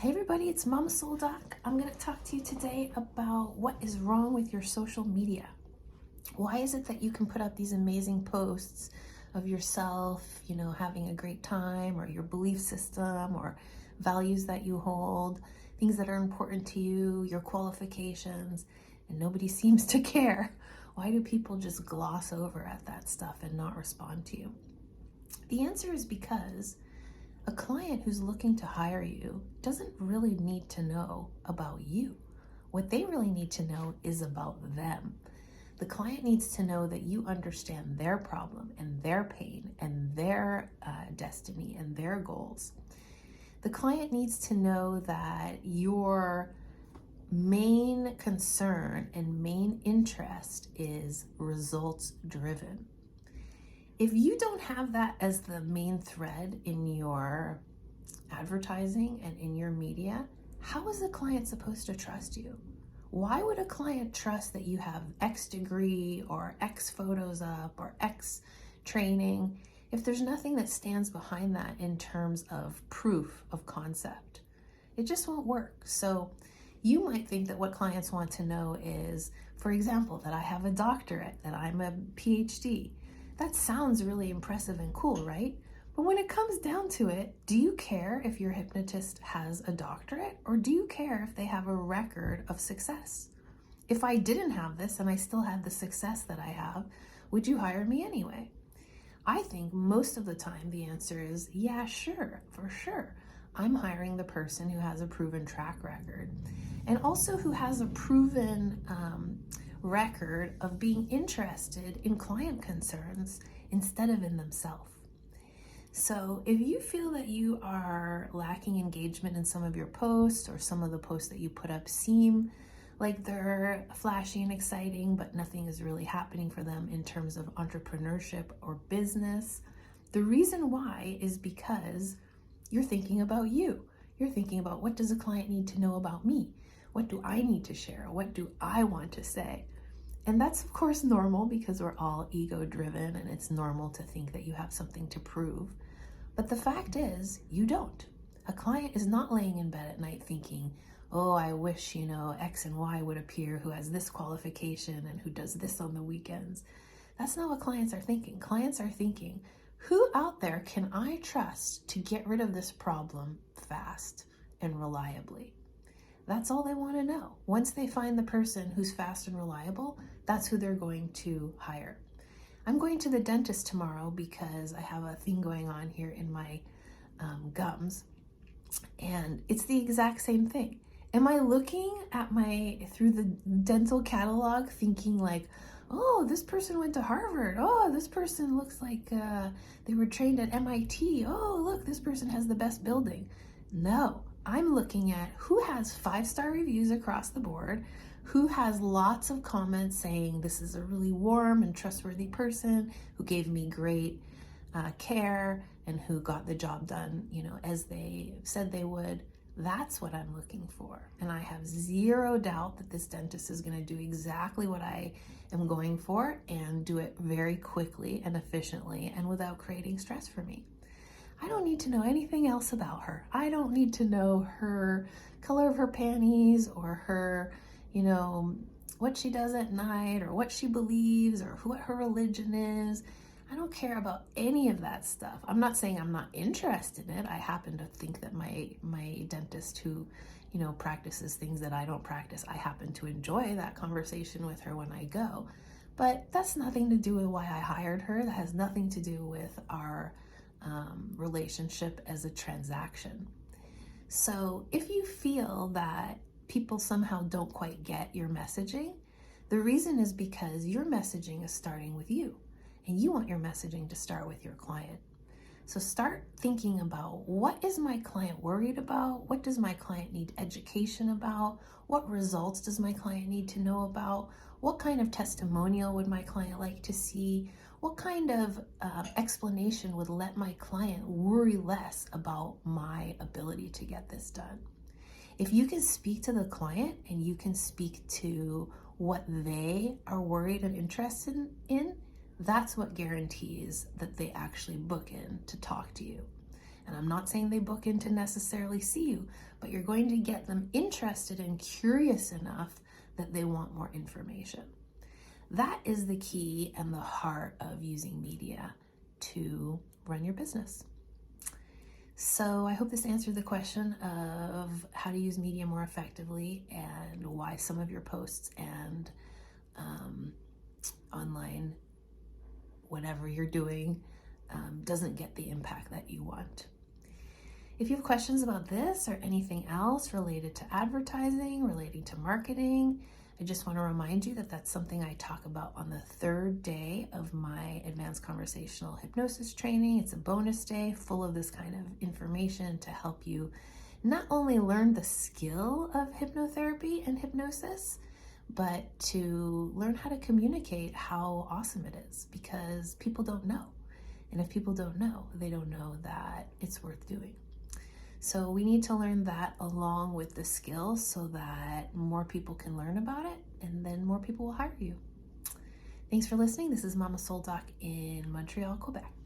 Hey everybody, it's Mama Soul Doc. I'm going to talk to you today about what is wrong with your social media. Why is it that you can put up these amazing posts of yourself, having a great time, or your belief system, or values that you hold, things that are important to you, your qualifications, and nobody seems to care? Why do people just gloss over at that stuff and not respond to you? The answer is because a client who's looking to hire you doesn't really need to know about you. What they really need to know is about them. The client needs to know that you understand their problem and their pain and their destiny and their goals. The client needs to know that your main concern and main interest is results driven. If you don't have that as the main thread in your advertising and in your media, how is the client supposed to trust you? Why would a client trust that you have X degree or X photos up or X training if there's nothing that stands behind that in terms of proof of concept? It just won't work. So you might think that what clients want to know is, for example, that I have a doctorate, that I'm a PhD. That sounds really impressive and cool, right? But when it comes down to it, do you care if your hypnotist has a doctorate, or do you care if they have a record of success? If I didn't have this and I still had the success that I have, would you hire me anyway? I think most of the time the answer is, yeah, sure, for sure. I'm hiring the person who has a proven track record and also who has a proven record of being interested in client concerns instead of in themselves. So if you feel that you are lacking engagement in some of your posts, or some of the posts that you put up seem like they're flashy and exciting, but nothing is really happening for them in terms of entrepreneurship or business, the reason why is because you're thinking about you. You're thinking about, what does a client need to know about me? What do I need to share? What do I want to say? And that's of course normal, because we're all ego driven and it's normal to think that you have something to prove. But the fact is, you don't. A client is not laying in bed at night thinking, oh, I wish, X and Y would appear, who has this qualification and who does this on the weekends. That's not what clients are thinking. Clients are thinking, who out there can I trust to get rid of this problem fast and reliably? That's all they want to know. Once they find the person who's fast and reliable, that's who they're going to hire. I'm going to the dentist tomorrow because I have a thing going on here in my gums, and it's the exact same thing. Am I looking at through the dental catalog thinking like, oh, this person went to Harvard. Oh, this person looks like they were trained at MIT. Oh, look, this person has the best building. No, I'm looking at who has 5-star reviews across the board, who has lots of comments saying this is a really warm and trustworthy person who gave me great care and who got the job done, as they said they would. That's what I'm looking for. And I have zero doubt that this dentist is going to do exactly what I am going for, and do it very quickly and efficiently and without creating stress for me. I don't need to know anything else about her. I don't need to know her color of her panties, or her, what she does at night, or what she believes, or what her religion is. I don't care about any of that stuff. I'm not saying I'm not interested in it. I happen to think that my dentist who, practices things that I don't practice, I happen to enjoy that conversation with her when I go. But that's nothing to do with why I hired her. That has nothing to do with our relationship as a transaction. So if you feel that people somehow don't quite get your messaging, the reason is because your messaging is starting with you, and you want your messaging to start with your client. So start thinking about, what is my client worried about? What does my client need education about? What results does my client need to know about? What kind of testimonial would my client like to see? What kind of explanation would let my client worry less about my ability to get this done? If you can speak to the client and you can speak to what they are worried and interested in, that's what guarantees that they actually book in to talk to you. And I'm not saying they book in to necessarily see you, but you're going to get them interested and curious enough that they want more information. That is the key and the heart of using media to run your business. So I hope this answered the question of how to use media more effectively and why some of your posts and online, whatever you're doing, doesn't get the impact that you want. If you have questions about this or anything else related to advertising, relating to marketing, I just want to remind you that that's something I talk about on the 3rd day of my advanced conversational hypnosis training. It's a bonus day full of this kind of information to help you not only learn the skill of hypnotherapy and hypnosis, but to learn how to communicate how awesome it is, because people don't know. And if people don't know, they don't know that it's worth doing. So we need to learn that along with the skills so that more people can learn about it, and then more people will hire you. Thanks for listening. This is Mama Soul Doc in Montreal, Quebec.